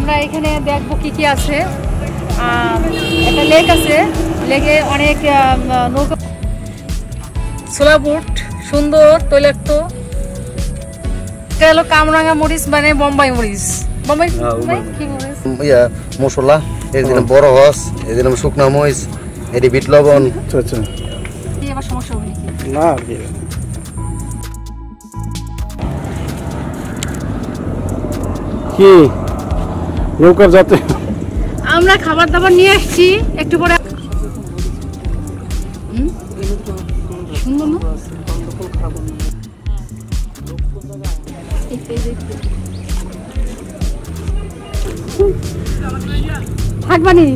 আমরা এখানে দেখবো কি কি আছে। একটা লেক আছে, লেকে অনেক নৌকা, সোলা বোট, সুন্দর তৈলাক্ত। এটা হলো কামরাঙ্গা মরিচ, মানে বোম্বাই মরিচ। বোম্বাই কি মরিচ? মশলা, এদিন বড় হস, এদিন শুকনা মরিচ, এটি বিট লবণ। আচ্ছা আচ্ছা, কি আবার সমস্যা হবে নাকি? না কি নৌকার যাতে আমরা খাবার দাবার নিয়ে আসছি, একটু পরে। সুন্দর না? থাকবানি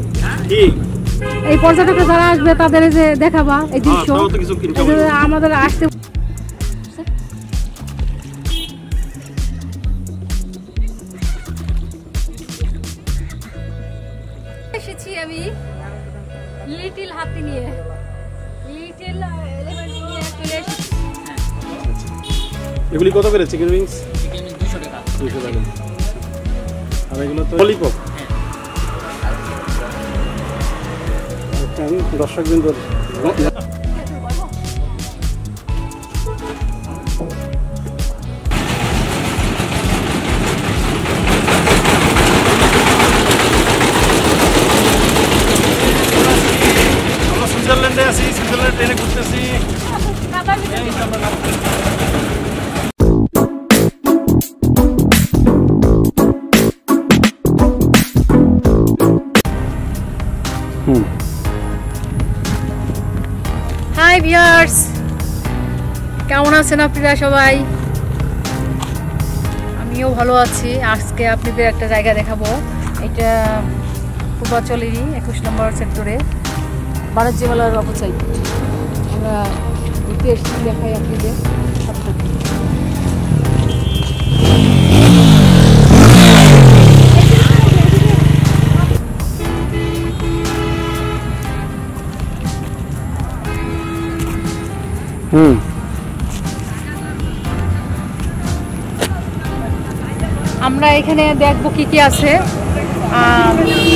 এই পর্যটকরা যারা আসবে তাদের যে দেখাবা এই দৃশ্য, আমাদের আসতে। এসেছি আমি লিটল হাতি নিয়ে, লিটল এলিফ্যান্ট নিয়ে চলে এসেছি। এগুলি কত করে চিকেন উইংস? চিকেন 200 টাকা। 200 টাকা। আর এগুলো তো ললিপপ। দর্শকবৃন্দ সুইজারল্যান্ডে আছি, সুইজারল্যান্ড ট্রেনে ঘুরতেছি। হাই ভিউয়ার্স, কেমন আছেন আপনারা সবাই? আমিও ভালো আছি। আজকে আপনাদের একটা জায়গা দেখাবো। এটা পূর্বাঞ্চলেরই 21 নম্বর সেক্টরে বাণিজ্য মেলার অপোসাইড। আমরা ঘুরতে এসেছি, দেখাই আপনাদের। আমরা এখানে দেখবো কি কি আছে।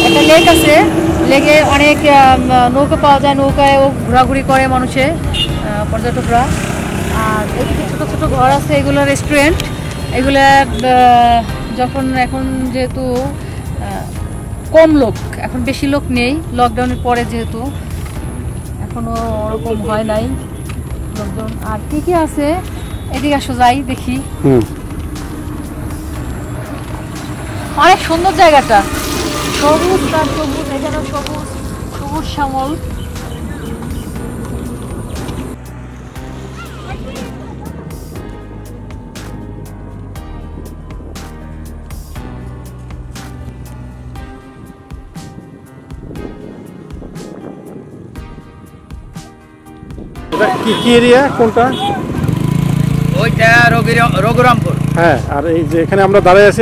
একটা লেক আছে, লেকে অনেক নৌকা পাওয়া যায়, নৌকায়ও ঘোরাঘুরি করে মানুষে, পর্যটকরা। আর এদিকে ছোটো ছোটো ঘর আছে, এগুলো রেস্টুরেন্ট। এগুলা যখন এখন যেহেতু কম লোক, এখন বেশি লোক নেই, লকডাউনের পরে যেহেতু এখনো ওরকম হয় নাই লোকজন। আর কি কি আছে এদিকে আসো, যাই দেখি। অনেক সুন্দর জায়গাটা, সবুজ তার সবুজ, এখানে সবুজ সবুজ শ্যামল। কি এরিয়া কোনটা? ওইটা রঘুরামপুর। হ্যাঁ, আর এই যে এখানে আমরা দাঁড়ায় আছি,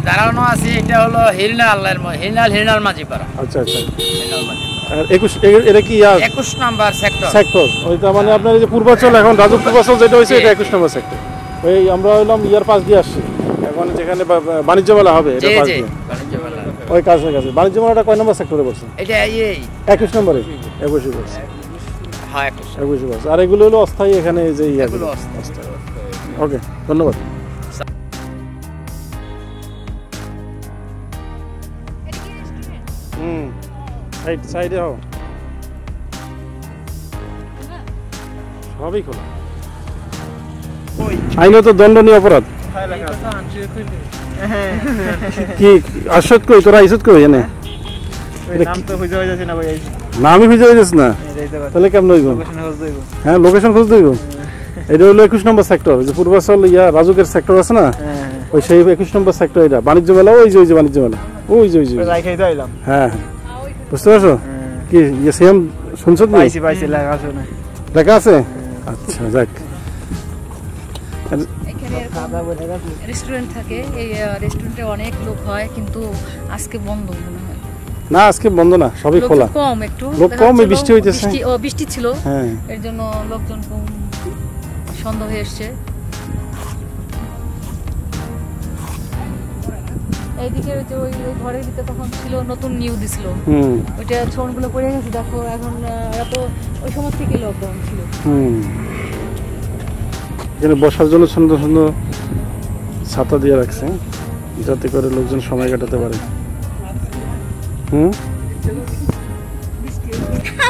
দাঁড়ানো আছি, এটা হলো হিরনাল মাঝিপাড়া। আচ্ছা আচ্ছা। আর 21 এটা কি 21 নম্বর সেক্টর। ওইটা মানে আপনার এই যে পূর্বাঞ্চল, এখন রাজু পূর্বাঞ্চল যেটা হয়েছে, এটা 21 নম্বর সেক্টর। ওই আমরা হইলাম ইয়ার পাশ দিয়ে আসছি, এখন যেখানে বাণিজ্য মেলা হবে এটা পাশ দিয়ে, ওই কাছাকাছি। বাণিজ্য মেলাটা কয় নম্বর সেক্টরে বলছেন? এটা 21 নম্বরে। 21 বলছে। হ্যাঁ 21 বলছে। আর এগুলো হলো অস্থায়ী, এখানে যে ইয়াগুলো অস্থায়ী। ওকে, ধন্যবাদ। সাইডে হও, সবই খোলা। আইনত দণ্ডনীয় অপরাধ। কি আসত কই তোরা আইসত কই এনে? নামই খুঁজে পাইছিস না, তাহলে কেমন হইব? হ্যাঁ, লোকেশন খুঁজ দিব। এটা হলো 21 নম্বর সেক্টর, যে পূর্বাঞ্চল রাজুকের সেক্টর আছে না, ওই সেই 21 নম্বর সেক্টর। এটা বাণিজ্য মেলা, ওই যে বাণিজ্য মেলা, ওই যে হ্যাঁ, বুঝতে পারছো? কি সেম শুনছো? লেখা আছে। আচ্ছা, যাক। রেস্টুরেন্ট থাকে, এই রেস্টুরেন্টে অনেক লোক হয়, কিন্তু আজকে বন্ধ মনে হয়। না, আজকে বন্ধ না, সবই খোলা। কম, একটু লোক কম, বৃষ্টি হইতেছে। বৃষ্টি ছিল, হ্যাঁ, এর জন্য লোকজন কম, সন্ধ্যা হয়ে এসছে। এইদিকে ওই যে ওই ঘরের ভিতরে তখন ছিল নতুন নিউ দিছিল, ওইটা ছড়গুলো পড়ে গেছে। দেখো এখন এরা তো ওই সময় থেকে লকডাউন ছিল। এখানে বসার জন্য সুন্দর সুন্দর ছাতা দিয়ে রাখছে যাতে করে লোকজন সময় কাটাতে পারে।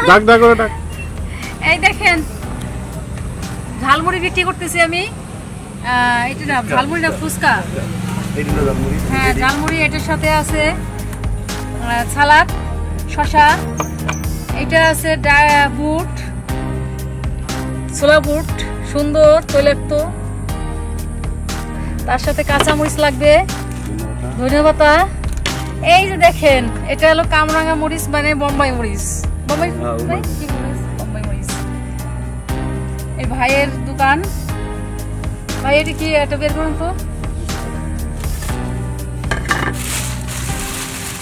ডাক ডাক করে ডাক। এই দেখেন ঝালমুড়ি বিক্রি করতেছি আমি। এটা না ঝালমুড়ি না ফুচকা? হ্যাঁ ঝালমুড়ি। এটার সাথে আছে সালাদ, শসা, এটা আছে বুট, ছোলা বুট, সুন্দর তৈলাক্ত, তার সাথে কাঁচামরিচ লাগবে, ধনিয়া পাতা। এই যে দেখেন এটা হলো কামরাঙা মরিচ, মানে বোম্বাই মরিচ। বোম্বাই কি মরিচ? বোম্বাই মরিচ। এই ভাইয়ের দোকান। ভাই এটা কি এটা বের করুন তো।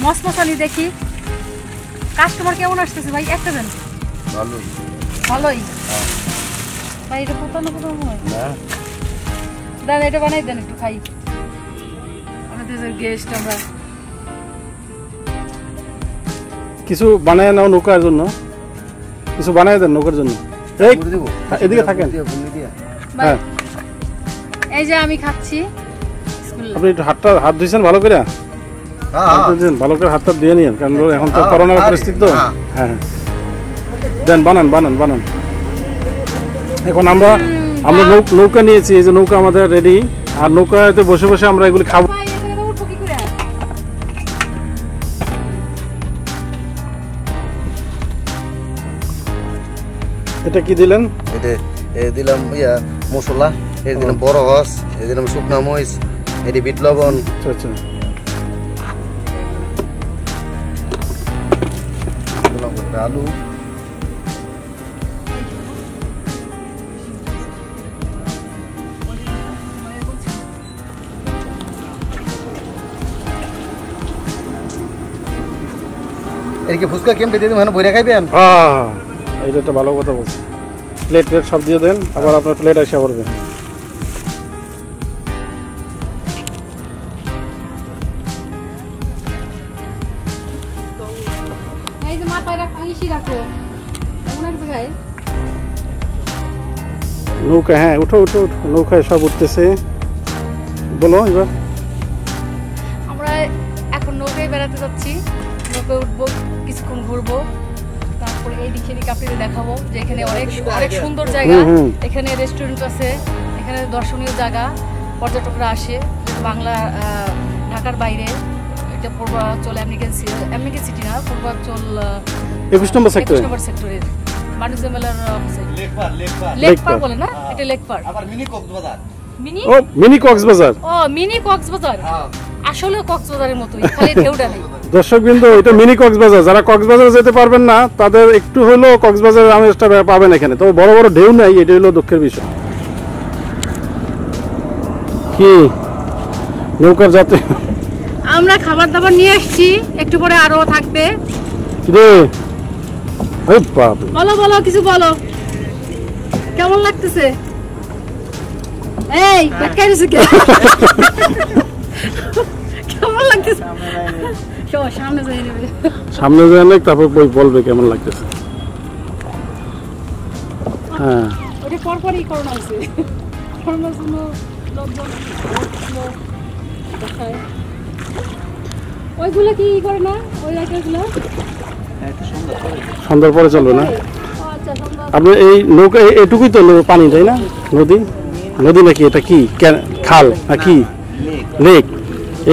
মশমশালি দেখি কাস্টমার কেমন আসতেছে ভাই? একটা দেন। ভালোই ভাই। এটা কোথাও মনে হয় দেন, এটা বানাই দেন একটু খাই। আমাদের গেস্ট আমরা কিছু বানায় নাও নৌকার জন্য, কিছু বানায় দেন নৌকার জন্য। এদিকে থাকেন। হ্যাঁ এই যে আমি খাচ্ছি। আপনি একটু হাত ধুইছেন ভালো করে? ভালো করে হাতটা দিয়ে নিন, কারণ এখন তো করোনার পরিস্থিতি। তো হ্যাঁ দেন, বানান বানান বানান। এখন আমরা নৌকা নিয়েছি, এই যে নৌকা আমাদের রেডি। আর নৌকাতে বসে বসে আমরা এগুলি খাবো। এটা কি দিলেন? এটা দিলাম মশলা, এই দিলাম বড় হস, এই দিলাম শুকনা মরিচ, এটি বিট লবণ। আচ্ছা আচ্ছা। আলু, এদিকে ফুচকা কেমন দিয়ে দেবেন? বইরা খাইবেন? এইটা একটা ভালো কথা বলছি। প্লেট সব দিয়ে দেন, আবার আপনার প্লেট আসা করবে। নৌকা, হ্যাঁ উঠো উঠো উঠো, নৌকায় সব উঠতেছে। বলো এবার। আমরা এখন নৌকায় বেড়াতে যাচ্ছি, নৌকায় উঠবো, কিছুক্ষণ ঘুরবো, তারপরে এই দিকে আপনাদের দেখাবো যে এখানে অনেক অনেক সুন্দর জায়গা। এখানে রেস্টুরেন্ট আছে, এখানে দর্শনীয় জায়গা, পর্যটকরা আসে। বাংলা ঢাকার বাইরে এটা পূর্বাঞ্চল আমেরিকান সিটি না, পূর্বাঞ্চল 21 নম্বর সেক্টরের বাণিজ্য মেলার লেক পার্ক বলে না? এটা লেক পার্ক। আবার মিনি কক্সবাজার। মিনি কক্সবাজার। ও মিনি কক্সবাজার, আসলে কক্সবাজারের মতোই, খালি ঢেউটা নেই। দর্শকবৃন্দ, এটা মিনি কক্সবাজার। যারা কক্সবাজার যেতে পারবেন না তাদের একটু হলেও কক্সবাজারের আমেজটা পাবেন এখানে। তবে বড় বড় ঢেউ নাই, এটা হলো দুঃখের বিষয়। কি নৌকার যাতে আমরা খাবার দাবার নিয়ে আসছি, একটু পরে আরো থাকবে। রে বলো বলো, কিছু বলো, কেমন লাগতেছে? এই কেমন লাগতেছে? সামনে যাই না, তারপর বলবে কেমন লাগতেছে। হ্যাঁ ওটা পরপরই করোনা হয়েছে, করোনার জন্য লোকজন ওইগুলো কি করে না, ওই রাইটারগুলো সন্ধ্যার পরে চলবে না? আপনি এই নৌকা এটুকুই তো পানি, তাই না? নদী নদী নাকি এটা কি খাল না কি লেক?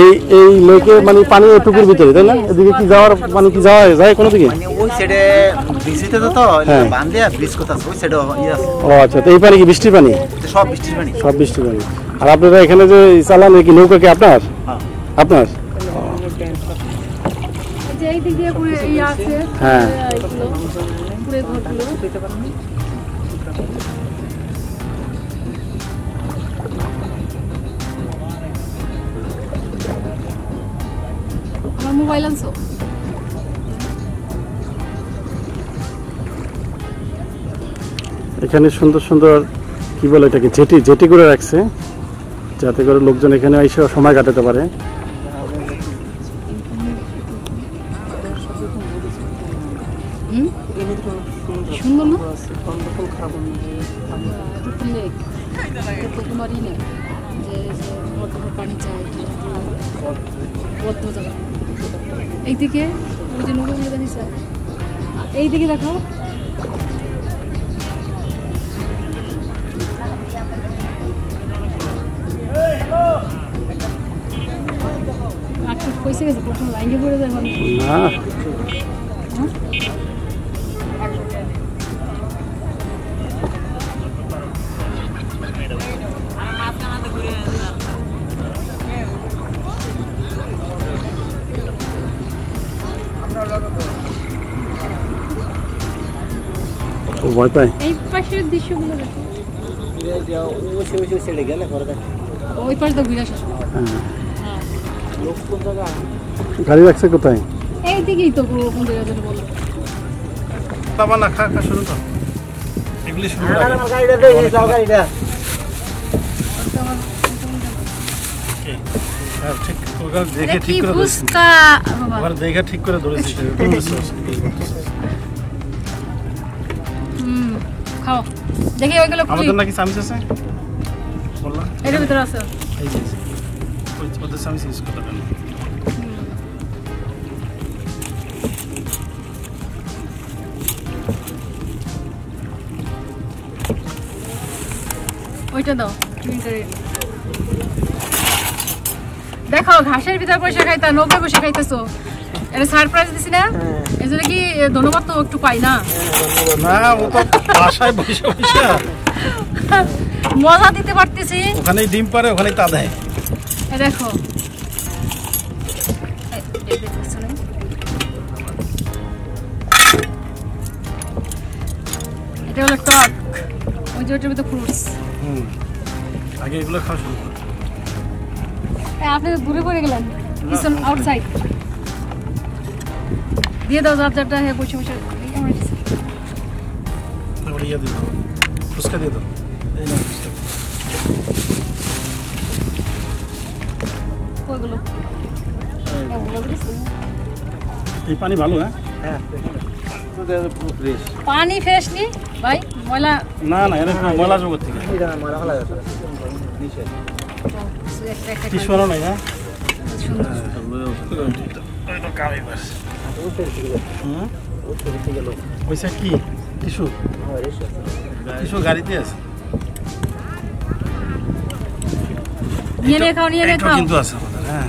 এই এই লেকে মানে পানি এটুকুর ভিতরে, তাই না? এদিকে কি যাওয়ার মানে কি যাওয়া যায় কোনো দিকে? ওই সাইডে ব্রিজতে তো বাঁধে ব্রিজ কোথা আছে ওই সাইডে আছে। ও আচ্ছা, তো এই পানি কি বৃষ্টির পানি? সব বৃষ্টির পানি, সব বৃষ্টির পানি। আর আপনারা এখানে যে চালান কি নৌকা কি আপনার? আপনার? এই দিক দিয়ে পুরো এই আছে, হ্যাঁ পুরো ঘরগুলো। আমার মোবাইল আনছো? এখানে সুন্দর সুন্দর কি বলে এটাকে জেটি করে রাখছে, যাতে করে লোকজন এখানে এসে সময় কাটাতে পারে। সুন্দর না? ফুল খারাপ লেক তো তোমারই নেই যে পানি চাই বদ্ধ জায়গা। এইদিকে ওই যে নৌকাগুলো জানিস এইদিকে দেখো পয়সা গেছে প্রথম লাইনে পড়ে যায় মানুষ না ভয় পায়। এই পাশের দৃশ্যগুলো দেখো ওই পাশে তো ঘুরে আসা গাড়ি রাখছে কোথায়? এইদিকেই তো কোন জায়গা যেন বলো বাবা না খা শুরু কর এগুলি শুরু কর গাড়িটা দে যাও গাড়িটা ঠিক ওটা দেখে ঠিক করে ফুসকা বাবা আবার দেখে ঠিক করে ধরেছিস খাও দেখি ওইগুলো আমাদের নাকি চামচ আছে বললাম এর ভিতরে আছে এই যে ওদের চামচ ইউজ করতে পারেন ওইটা দাও দেখো ঘাসের ভিতরে বসে খাইতা নৌকা বসে খাইতেছো এটা সারপ্রাইজ দিছি না এই জন্য কি ধন্যবাদ তো একটু পাই না না ও তো বাসায় বসে বসে মজা দিতে পারতেছি ওখানেই ডিম পারে ওখানেই তা দেয় এই দেখো এটা হলো টক ওই যে ওটার ভিতরে ফ্রুটস আগে এগুলো খাওয়া শুরু করো আপনি দূরে পড়ে গেলেন পিছন আউটসাইড দিয়ে দাও যারটা হ্যাঁ বসে বসে ইয়ে দিয়ে দাও ফুচকা দিয়ে দাও এই না ফুচকা ওইগুলো এই পানি ভালো হ্যাঁ পানি ফ্রেশ নি ভাই ময়লা না না এর ময়লা জগৎ থেকে টিস্যু আনো নাই হ্যাঁ পয়সা কি টিস্যু টিস্যু গাড়িতে আছে নিয়ে খাও কিন্তু আছে হ্যাঁ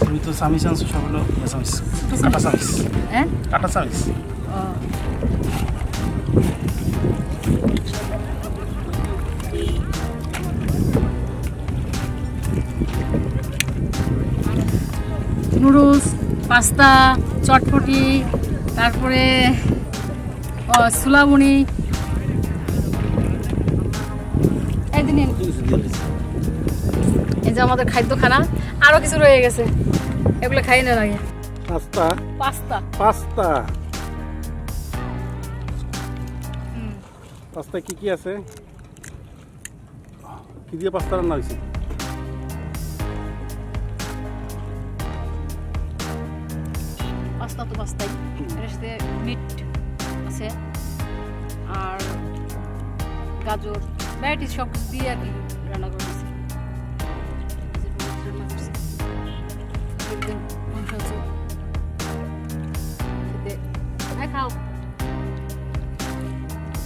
তুমি তো চামিচ আনছো সব হলো চামিচ কাটা চামিচ হ্যাঁ কাটা চামিচ নুডলস পাস্তা চটপটি তারপরে সুলাবনি এই যে আমাদের খাদ্য খানা আরো কিছু রয়ে গেছে এগুলো খাই না লাগে পাস্তা পাস্তা পাস্তা পাস্তায় কি কি আছে কি দিয়ে পাস্তা রান্না হয়েছে পাস্তা তো পাস্তাই এর সাথে মিট আছে আর গাজর ভ্যারাইটিস সব দিয়ে আর কি রান্না করেছি খাও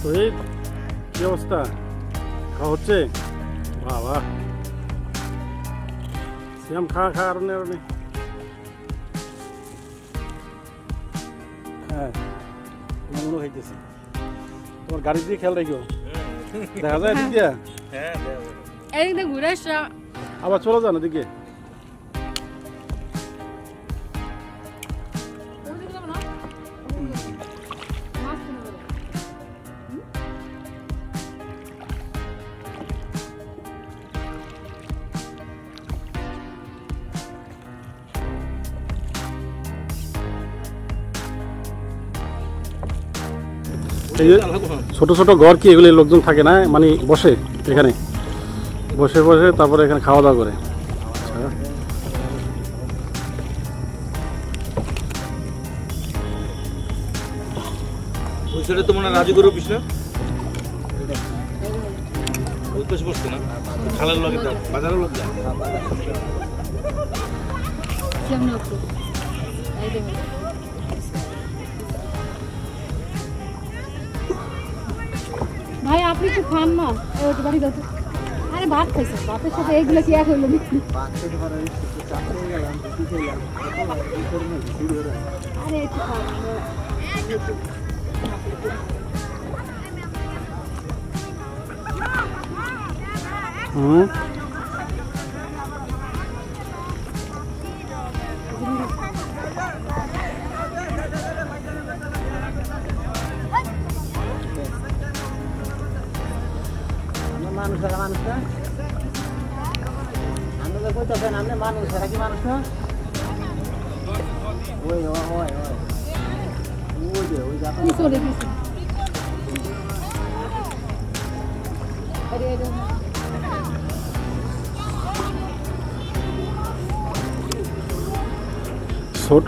তো এই কি অবস্থা খাওয়া হচ্ছে বাবা সিয়াম খা খা আর নেই হ্যাঁ মনে খাইতেছে তোমার গাড়ি দিয়ে খেয়াল রাখো দেখা যায় এদিক দিয়ে এদিক দিয়ে ঘুরে আসা আবার চলে যান এদিকে ছোট ছোট ঘর কি এগুলি লোকজন থাকে না মানে বসে এখানে বসে বসে তারপরে এখানে খাওয়া দাওয়া করে ওইখানে তো মনে রাজুগুর অফিস না ওই পাশে বসছে না খালার লগে বাজারের লগে কেমন লাগতো এই দেখুন ভাই আপনি তো খান না ওই বাড়ি দাও তো আরে ভাত খাইছেন ভাতের সাথে এইগুলো কি এক হইলো আরে একটু খান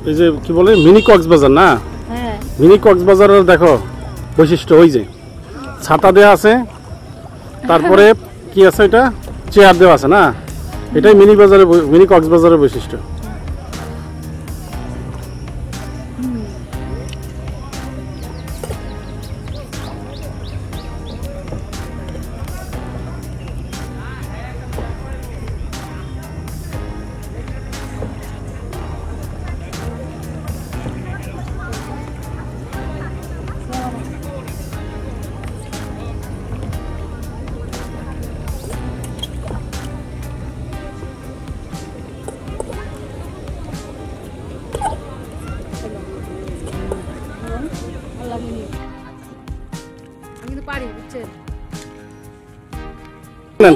এই যে কি বলে মিনি কক্সবাজার না হ্যাঁ মিনি কক্সবাজারের দেখো বৈশিষ্ট্য ওই যে ছাতা দেওয়া আছে তারপরে কি আছে এটা চেয়ার দেওয়া আছে না এটাই মিনি কক্সবাজারের বৈশিষ্ট্য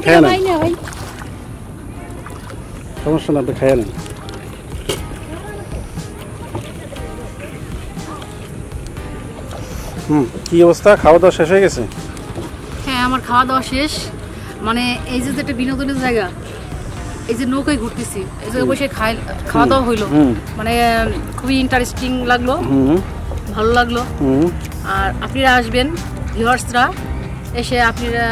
খেয়ে নেন সমস্যা না আপনি খেয়ে নেন কি অবস্থা খাওয়া দাওয়া শেষ হয়ে গেছে হ্যাঁ আমার খাওয়া দাওয়া শেষ মানে এই যে একটা বিনোদনের জায়গা এই যে নৌকায় ঘুরতেছি এই যে বসে খাওয়া দাওয়া হইলো মানে খুবই ইন্টারেস্টিং লাগলো ভালো লাগলো আর আপনারা আসবেন ভিউয়ার্সরা এসে আপনারা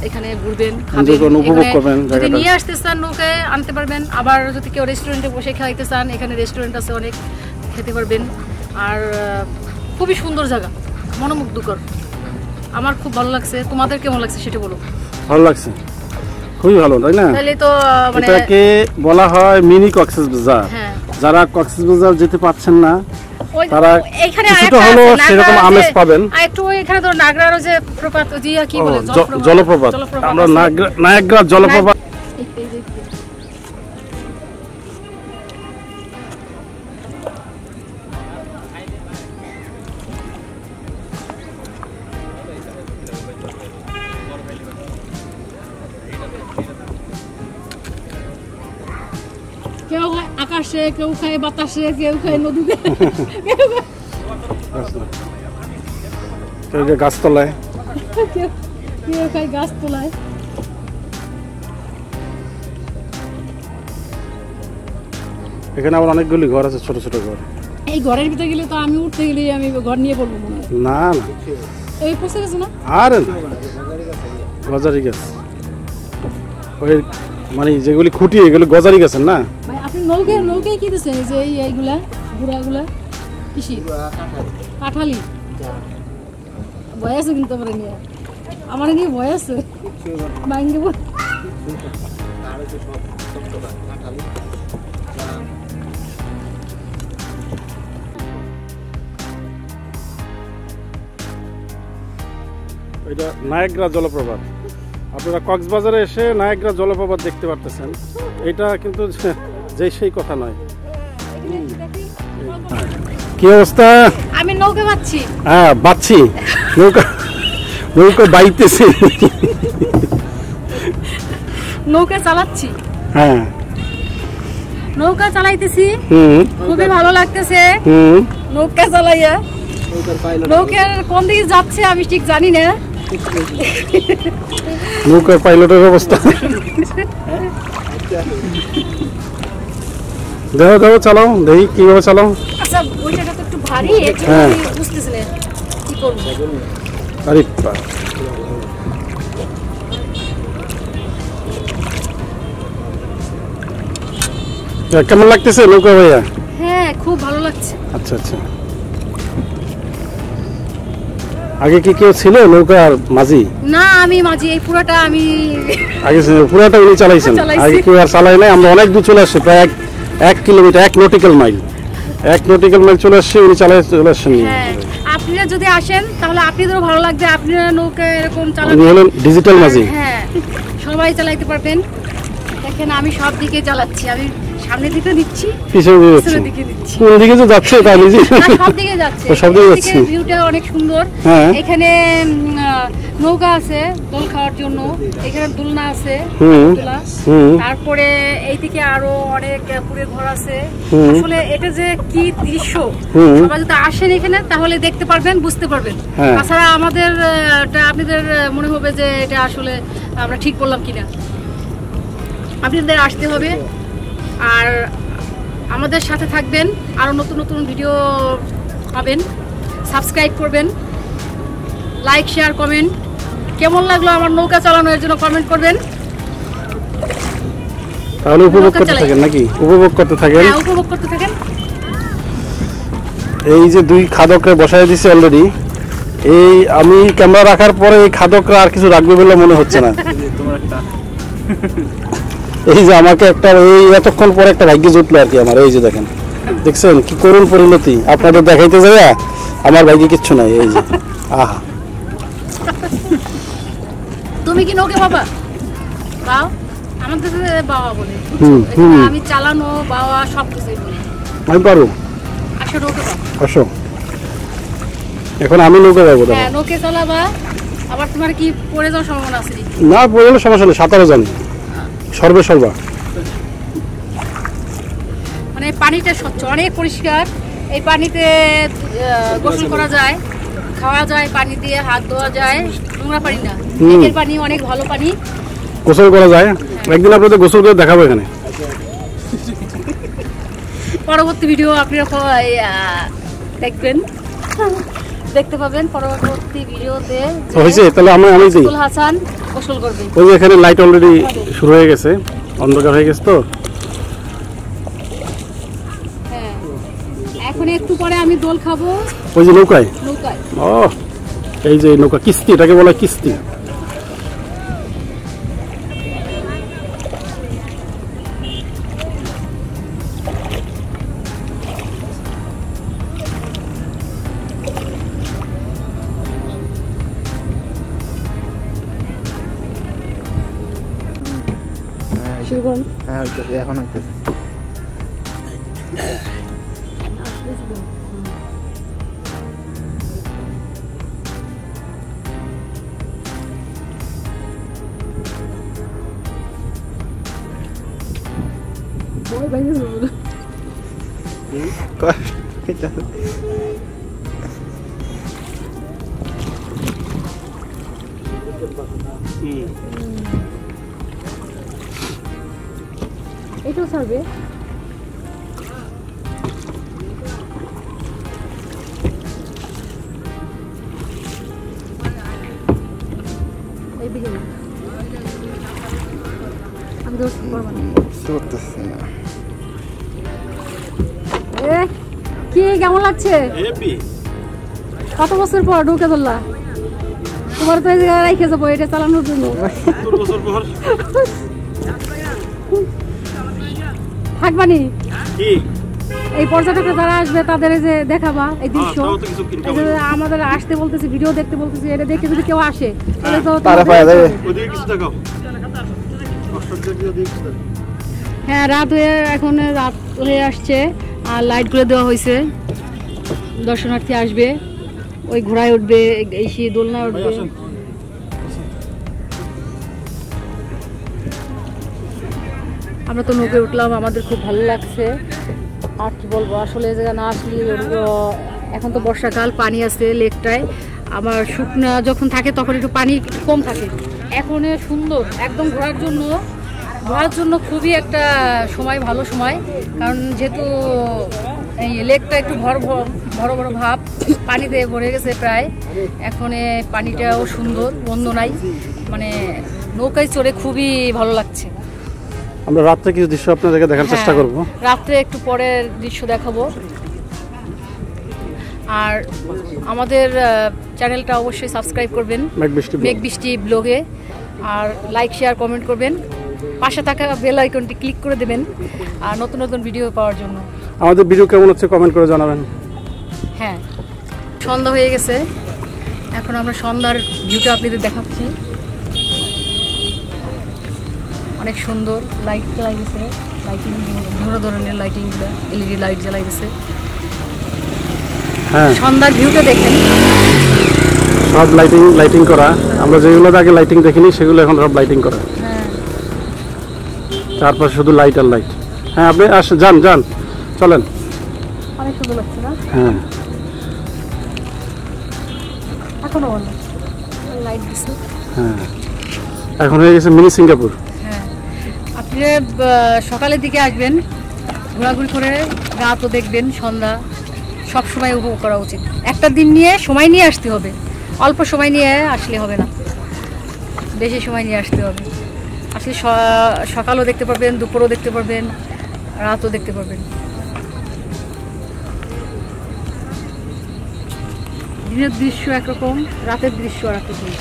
এখানে ঘুরবেন খাবেন যদি নিয়ে আসতে চান নৌকায় আনতে পারবেন আবার যদি কেউ রেস্টুরেন্টে বসে খাইতে চান এখানে রেস্টুরেন্ট আছে অনেক খেতে পারবেন আর খুবই সুন্দর জায়গা মনোমুগ্ধকর আমার খুব ভালো লাগছে তোমাদের কেমন লাগছে সেটা বলো ভালো লাগছে খুবই ভালো তাই না তাহলে তো মানে এটাকে বলা হয় মিনি কক্সবাজার যারা কক্সবাজার যেতে পারছেন না তারা এখানে কিছুটা হলো সেরকম আমেজ পাবেন আর একটু এখানে তো নাগরার যে প্রপাত জিয়া কি বলে জলপ্রপাত আমরা নায়াগ্রা জলপ্রপাত কেউ আকাশে কেউ খায় বাতাসে কেউ খায় নদীতে কেউ গাছতলায় কেউ খায় গাছতলায় এখানে আবার অনেকগুলি ঘর আছে ছোট ছোট ঘর এই ঘরের ভিতরে গেলে তো আমি উঠতে গেলে আমি ঘর নিয়ে পড়বো মনে হয় না না এই পৌঁছে গেছে না আর গজারি গাছ ওই মানে যেগুলি খুঁটি এগুলো গজারি গাছেন না ভাই আপনি নৌকায় কি দিচ্ছেন এই যে এইগুলা গুড়াগুলা কিসি কাঁঠালি ভয় আছে কিন্তু আমার নিয়ে ভয় আছে ভাঙ্গে এটা নায়াগ্রা জলপ্রপাত আপনারা কক্সবাজারে এসে নায়াগ্রা জলপ্রপাত দেখতে পারতেছেন এটা কিন্তু যে সেই কথা নয় কি অবস্থা আমি নৌকা বাচ্ছি হ্যাঁ বাচ্ছি নৌকা বাইতেছি নৌকা চালাচ্ছি হ্যাঁ নৌকা চালাইতেছি খুবই ভালো লাগতেছে নৌকা চালাইয়া নৌকার কোন দিকে যাচ্ছে আমি ঠিক জানি না নৌকার পাইলটের অবস্থা দেখো চালাও দেখি কিভাবে চালাও আচ্ছা ওইটা তো একটু ভারী বুঝতেছি না করবো। আরে কেমন লাগতেছে নৌকা ভাইয়া? হ্যাঁ খুব ভালো লাগছে। আচ্ছা আচ্ছা, আগে কি কেউ ছিল নৌকার মাঝি? না আমি মাঝি, এই পুরোটা আমি আগে পুরোটা উনি চালাইছেন, চালাইছি। আগে কেউ আর চালাই নাই। আমরা অনেক দূর চলে আসছি, প্রায় 1 kilometre, 1 nautical mile, 1 nautical mile চলে আসছি, উনি চালাই চলে আসছেন। হ্যাঁ আপনারা যদি আসেন তাহলে আপনাদেরও ভালো লাগবে, আপনারা নৌকা এরকম উনি চালাবেন। হলেন ডিজিটাল মাঝি। হ্যাঁ সবাই চালাইতে পারবেন। দেখেন আমি সব দিকে চালাচ্ছি, আমি সামনের দিকে দিচ্ছি, পিছনে দিয়ে যাচ্ছে, পিছনের দিকে দিচ্ছি, কোন দিকে যে যাচ্ছে তা নিজে না, সব দিকে যাচ্ছে। ও, সব দিকে এদিকে যাচ্ছে। ভিউটা অনেক সুন্দর। হ্যাঁ। এখানে নৌকা আছে দোল খাওয়ার জন্য, এখানে দোলনা আছে, হুম। দোলা। হুম। তারপরে এইদিকে আরো অনেক পুরে ঘর আছে। হুম। আসলে এটা যে কি দৃশ্য, হুম। সবাই যদি আসেন এখানে তাহলে দেখতে পারবেন, বুঝতে পারবেন। হ্যাঁ। তাছাড়া আমাদের আপনাদের মনে হবে যে এটা আসলে আমরা ঠিক বললাম কিনা। আপনাদের আসতে হবে আর আমাদের সাথে থাকবেন, আরো নতুন নতুন ভিডিও পাবেন। সাবস্ক্রাইব করবেন, লাইক শেয়ার কমেন্ট। কেমন লাগলো আমার নৌকা চালানো, এর জন্য কমেন্ট করবেন। তাহলে উপভোগ করতে চালাই। থাকেন নাকি? উপভোগ করতে থাকেন। হ্যাঁ উপভোগ করতে থাকেন। এই যে 2 খাদকরে বসায় দিছে অলরেডি। এই আমি ক্যামেরা রাখার পরে এই খাদকরা আর কিছু রাখবে বলে মনে হচ্ছে না। এই যে আমাকে একটা এই এতক্ষণ পরে একটা ভাগ্য জুটলো আর কি আমার। এই যে দেখেন, দেখছেন কি করুণ পরিণতি। আপনাদের দেখাইতে যাইয়া আমার ভাগ্যে কিচ্ছু নাই। এই যে আহা, তুমি কি নৌকে বাবা বাও? আমাদের বাবা বলে, হুম, হুম। আমি চালানো বাবা সব কিছুই বলি। আমি পারবো। আসো নৌকে বাবা। আসো, এখন আমি নৌকা যাবো। দেখো হ্যাঁ নৌকে চালাবা, আবার তোমার কি পড়ে যাওয়ার সম্ভাবনা আছে নাকি? না, পড়লে সমস্যা নেই, সাঁতারও জানি সর্বে সর্বা। মানে পানিটা স্বচ্ছ, অনেক পরিষ্কার। এই পানিতে গোসল করা যায়, খাওয়া যায়, পানি দিয়ে হাত ধোয়া যায়, নোংরা পানি না। লেকের পানি অনেক ভালো পানি, গোসল করা যায়। একদিন আপনাদের গোসল করে দেখাবো এখানে। পরবর্তী ভিডিও আপনারা দেখবেন, দেখতে পাবেন পরবর্তী ভিডিওতে। হয়েছে তাহলে আমি দিই। আব্দুল হাসান গোসল করবে। ওই যে এখানে লাইট অলরেডি শুরু হয়ে গেছে, অন্ধকার হয়ে গেছে তো। হ্যাঁ এখন একটু পরে আমি দোল খাবো ওই যে নৌকায়। নৌকায়। ও এই যে নৌকা, কিস্তি, এটাকে বলা হয় কিস্তি। হ্যাঁ হইতেছে, এখন হইতেছে। এটাও ছাড়বে। এইদিকে না। আমি দোষ করবো না। করতেছে না। কি কেমন লাগছে? কত বছর পর ঢুকে ধরলা? তোমার তো এই জায়গায় রেখে যাবো এটা চালানোর জন্য। থাকবানি এই পর্যটকরা যারা আসবে তাদের এই যে দেখাবা এই দৃশ্য। এই যে আমাদের আসতে বলতেছি, ভিডিও দেখতে বলতেছি, এটা দেখে যদি কেউ আসে তাহলে তো হ্যাঁ রাত হয়ে এখন রাত হয়ে আসছে আর লাইটগুলো দেওয়া হয়েছে। দর্শনার্থী আসবে, ওই ঘোড়ায় উঠবে, এই দোলনা উঠবে। আমরা তো নৌকে উঠলাম, আমাদের খুব ভালো লাগছে। আর কি বলবো, আসলে এই জায়গা না আসলে এখন তো বর্ষাকাল, পানি আছে লেকটায়। আমার শুকনা যখন থাকে তখন একটু পানি কম থাকে। এখন সুন্দর একদম ঘোরার জন্য খুবই একটা সময়, ভালো সময়। কারণ যেহেতু এই লেকটা একটু বড় বড় ভাব, পানিতে ভরে গেছে প্রায়। এখন পানিটাও সুন্দর, বন্ধ নাই, মানে নৌকায় চড়ে খুবই ভালো লাগছে। আমরা রাত্রে কিছু দৃশ্য আপনাদেরকে দেখার চেষ্টা করব। রাত্রে একটু পরের দৃশ্য দেখাবো। আর আমাদের চ্যানেলটা অবশ্যই সাবস্ক্রাইব করবেন, মেঘবৃষ্টি ব্লগে, আর লাইক শেয়ার কমেন্ট করবেন, পাশে থাকা বেল আইকনটি ক্লিক করে দেবেন আর নতুন নতুন ভিডিও পাওয়ার জন্য। আমাদের ভিডিও কেমন হচ্ছে কমেন্ট করে জানাবেন। হ্যাঁ, সন্ধ্যা হয়ে গেছে, এখন আমরা সন্ধ্যার ভিউটা আপনাদের দেখাচ্ছি। অনেক সুন্দর লাইট জ্বালাই গেছে, লাইটিং বিভিন্ন ধরনের লাইটিংগুলো, এলইডি লাইট জ্বালাই গেছে। হ্যাঁ, সন্ধ্যার ভিউটা দেখেন, সব লাইটিং করা। আমরা যেগুলো আগে লাইটিং দেখিনি সেগুলো এখন সব লাইটিং করা। হ্যাঁ, চারপাশে শুধু লাইট আর লাইট। হ্যাঁ, আপনি যান চলেন। অনেক সুন্দর লাগছে না? হ্যাঁ, এখনো বলো লাইট দিচ্ছে। হ্যাঁ, এখন হয়ে গেছে মিনি সিঙ্গাপুর। হ্যাঁ, আপনি সকালের দিকে আসবেন, ঘোরাঘুরি করে রাতও দেখবেন, সন্ধ্যা সব সময় উপভোগ করা উচিত। একটা দিন নিয়ে সময় নিয়ে আসতে হবে, অল্প সময় নিয়ে আসলে হবে না, বেশি সময় নিয়ে আসতে হবে। আসলে সকালও দেখতে পারবেন, দুপুরও দেখতে পারবেন, রাতও দেখতে পারবেন। দিনের দৃশ্য একরকম, রাতের দৃশ্য আর একরকম।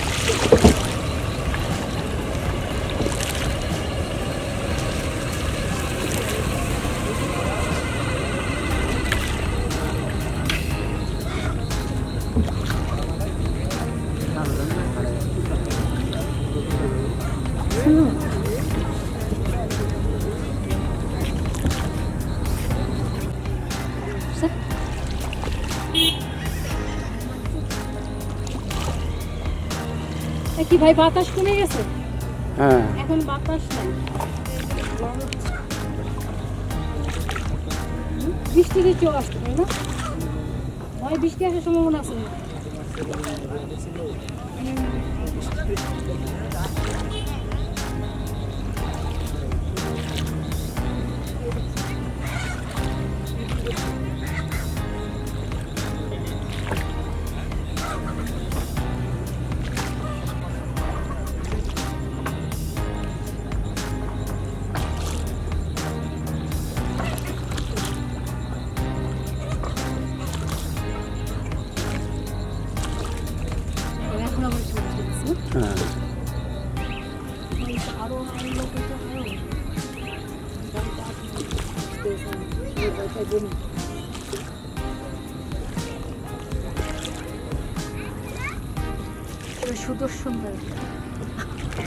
কি ভাই, বাতাস কমে গেছে? হ্যাঁ, এখন বাতাস নাই, বৃষ্টি আসতে পারে না ভাই, বৃষ্টি আসার সম্ভাবনা আছে।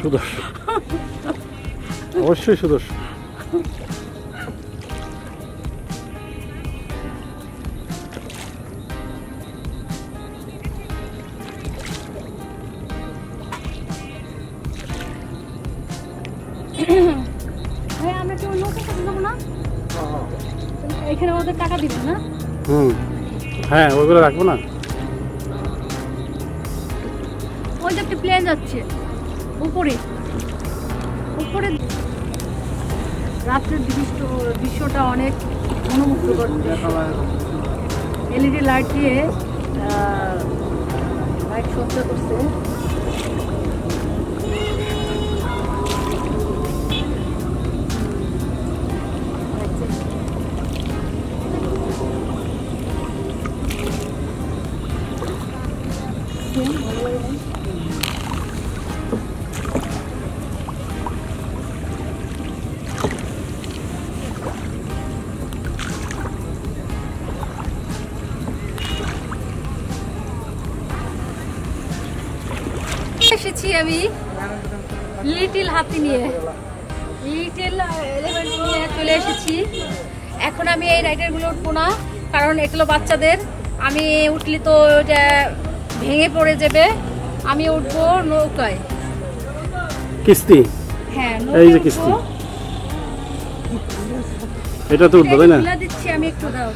সুদর্শন, অবশ্যই সুদর্শন। ভাই আমরা কি অন্য কাছে যাবো না? এখানে ওদের টাকা দিবেন না? হ্যাঁ, ওইগুলো রাখবো না। ওই যে একটা প্লেন যাচ্ছে উপরে, রাত্রের দৃশ্যটা অনেক মনোমুগ্ধকর। এলইডি লাইট দিয়ে লাইট সজ্জা করছে। এসেছি আমি লিটল হাতি নিয়ে, লিটল এলিফ্যান্ট নিয়ে চলে এসেছি। এখন আমি এই রাইডারগুলো উঠবো না, কারণ এগুলো বাচ্চাদের, আমি উঠলে তো এটা ভেঙে পড়ে যাবে। আমি উঠবো নৌকায়, কিস্তি। হ্যাঁ, এই যে কিস্তি, এটা তো উঠবো, তাই না? ঘুরে দিচ্ছি আমি, একটু দাও,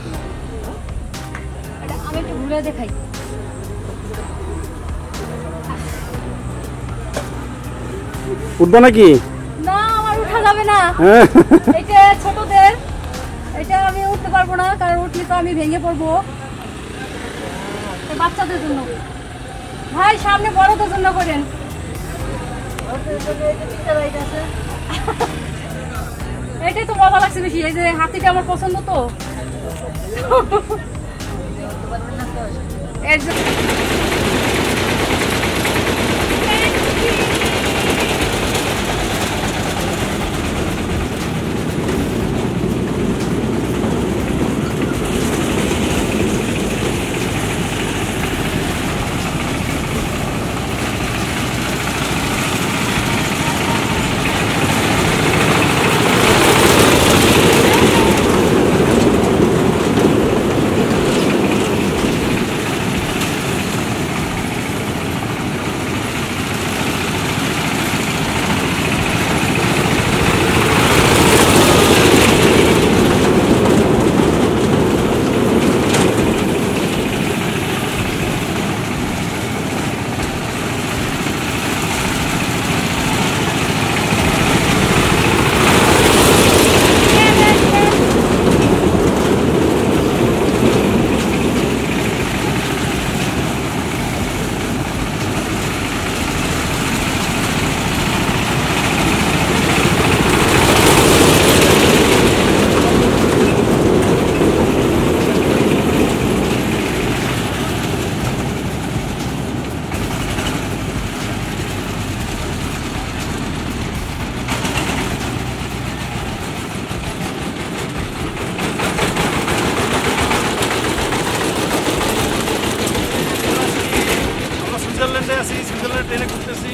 আমি একটু ঘুরে দেখাই। উঠবো নাকি? না, আমার উঠা যাবে না, হ্যাঁ, এটা ছোটদের, এটা আমি উঠতে পারবো না, কারণ উঠলে তো আমি ভেঙে পড়বো। বাচ্চাদের জন্য ভাই, সামনে বড়দের জন্য করেন। এটাই তো মজা লাগছে বেশি, এই যে হাতিটা আমার পছন্দ তো। সুইজারল্যান্ডে আছি, সুইজারল্যান্ড ট্রেনে ঘুরতেছি।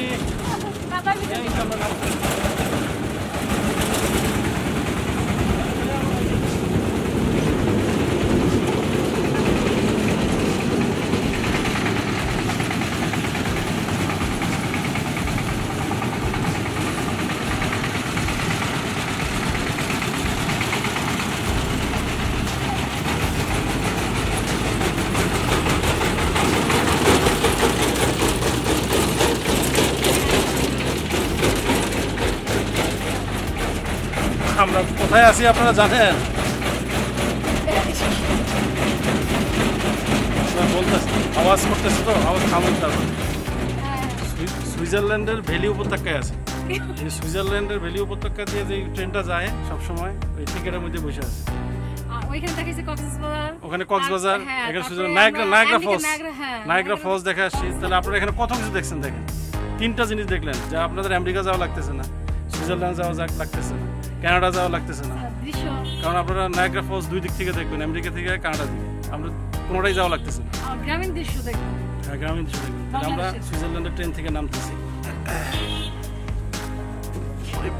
আমরা কোথায় আছি আপনারা জানেন? বলতেছি আওয়াজ করতেছে তো, আওয়াজ থামুন। তারপর সুইজারল্যান্ডের ভ্যালি উপত্যকায় আছে। এই সুইজারল্যান্ডের ভ্যালি উপত্যকা দিয়ে যে ট্রেনটা যায় সবসময়, ওই টিকেটের মধ্যে বসে আছে। ওখানে কক্সবাজার, এখানে নায়াগ্রা ফলস দেখে আসছি। তাহলে আপনারা এখানে কত কিছু দেখছেন। দেখেন, 3টা জিনিস দেখলেন, যা আপনাদের আমেরিকা যাওয়া লাগতেছে না, সুইজারল্যান্ড যাওয়া লাগতেছে না, কানাডা যাওয়া লাগতেছে না, কারণ আপনারা নায়াগ্রা ফলস 2 দিক থেকে দেখবেন, আমেরিকা থেকে কানাডা থেকে। আমরা কোনোটাই যাওয়া লাগতেছে না, গ্রামীণ দৃশ্য দেখবেন। হ্যাঁ, গ্রামীণ দৃশ্য দেখবেন। আমরা সুইজারল্যান্ডের ট্রেন থেকে নামতেছি।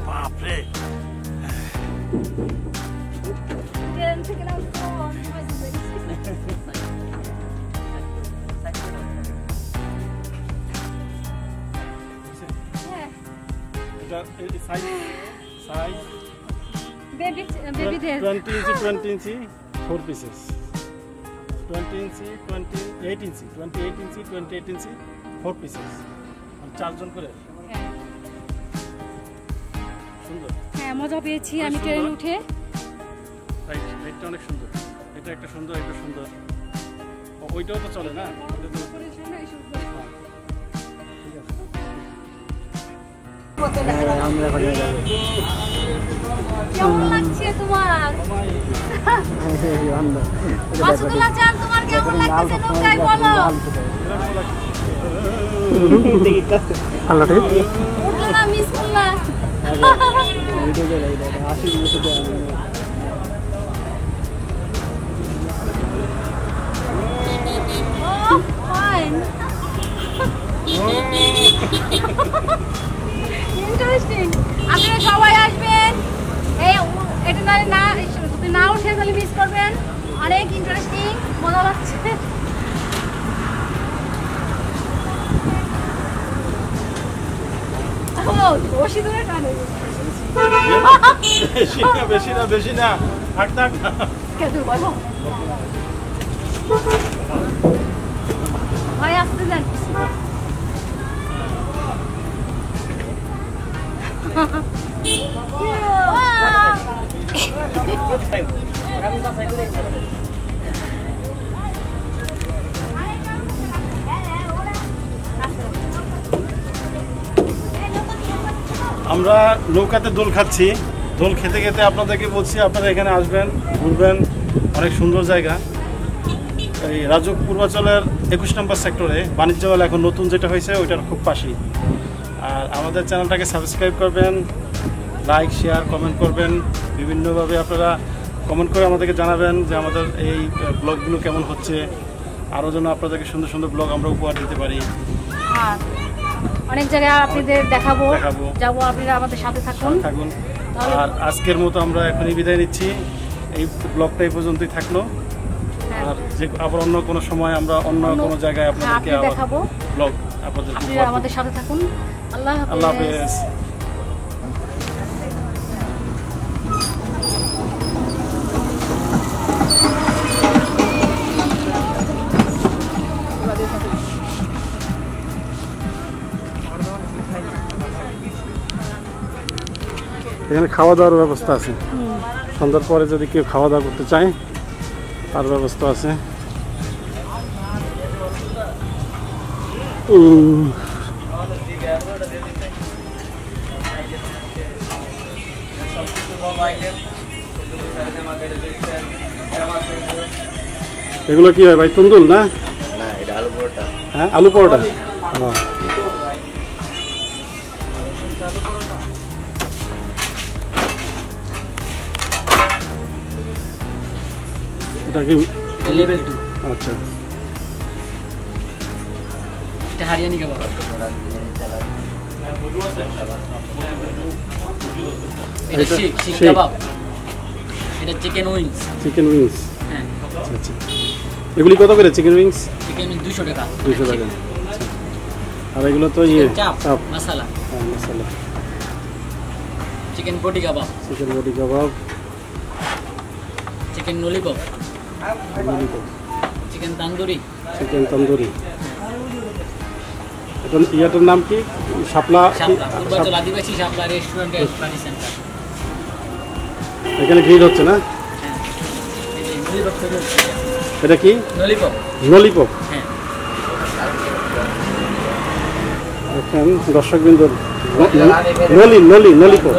বাপরে, $20 inch 4 pieces, 20 inch 28 inch 28 inch 4 pieces, 4 জন করে। সুন্দর, হ্যাঁ, মজা পেয়েছি আমি ট্রেন উঠে। এটা অনেক সুন্দর, এটা একটা সুন্দর, এটা সুন্দর। ওইটাও তো চলে না? কেমন লাগছে তোমার? মাসুদুল্লাহ জান, তোমার কেমন লাগছে নৌকায় বলো? উঠো না, মিস করলা। Oh, fine. Interesting. আপনারা সবাই আসবেন। এটা না উঠে তাহলে মিস করবেন। অনেক ইন্টারেস্টিং, মজা লাগছে। বেশি না থাক থাক ভাই, আসতে যান। আমরা নৌকাতে দোল খাচ্ছি। দোল খেতে খেতে আপনাদেরকে বলছি আপনারা এখানে আসবেন, ঘুরবেন, অনেক সুন্দর জায়গা। এই রাজুক পূর্বাচলের 21 নম্বর সেক্টরে বাণিজ্য মেলা এখন নতুন যেটা হয়েছে ওইটার খুব পাশেই। আর আমাদের চ্যানেলটাকে সাবস্ক্রাইব করবেন, লাইক শেয়ার কমেন্ট করবেন, বিভিন্নভাবে আপনারা কমেন্ট করে আমাদেরকে জানাবেন যে আমাদের এই ব্লগগুলো কেমন হচ্ছে, আরও যেন আপনাদেরকে সুন্দর সুন্দর ব্লগ আমরা উপহার দিতে পারি। আর অনেক জায়গায় আপনাদের দেখাবো, যাবো, আপনারা আমাদের সাথে থাকুন। আর আজকের মতো আমরা এখনই বিদায় নিচ্ছি। এই ব্লগটা এই পর্যন্তই থাকলো। আর যে আবার অন্য কোনো সময় আমরা অন্য কোনো জায়গায় আপনাদেরকে দেখাবো ব্লগ, আপনারা আমাদের সাথে থাকুন। আল্লাহ হাফেজ। এখানে খাওয়া দাওয়ার ব্যবস্থা আছে, সন্ধ্যার পরে যদি কেউ খাওয়া দাওয়া করতে চায় তার ব্যবস্থা আছে। এগুলো কি হয় ভাই, তন্দুল না? এটা আলু পরোটা। হ্যাঁ, আলু পরোটা। এটা কি লেভেল 2? আচ্ছা, এটা হারিয়ানি কাবাব। এটা শিক কাবাব। এটা চিকেন উইংস। Chicken wings. হ্যাঁ। আচ্ছা আচ্ছা। এগুলি কত করে চিকেন উইংস? চিকেন 200 টাকা। 200 টাকা। আর এগুলো তো চাপ মশলা। হ্যাঁ, মশলা। Chicken boti kebab. Chicken boti kebab. Chicken lollipop. Chicken tandoori. Chicken tandoori. ইয়াটার নাম কি? Shapla. Purbachal Adibasi Shapla restaurant and party centre. এখানে গ্রিল হচ্ছে না? হ্যাঁ। এটা কি? ললিপপ। ললিপপ। হ্যাঁ। এখন দর্শকবৃন্দ ললিপপ।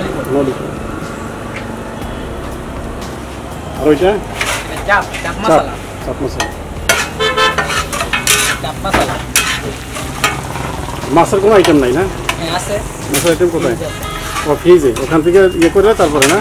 আর ওইটা চাপ মশলা। চাপ মশলা। চাপ মশলা। মাছের কোনো আইটেম নাই না? হ্যাঁ আছে। মাছের আইটেম কোথায়? ও ফ্রিজে, ওখান থেকে ইয়ে করে তারপরে না?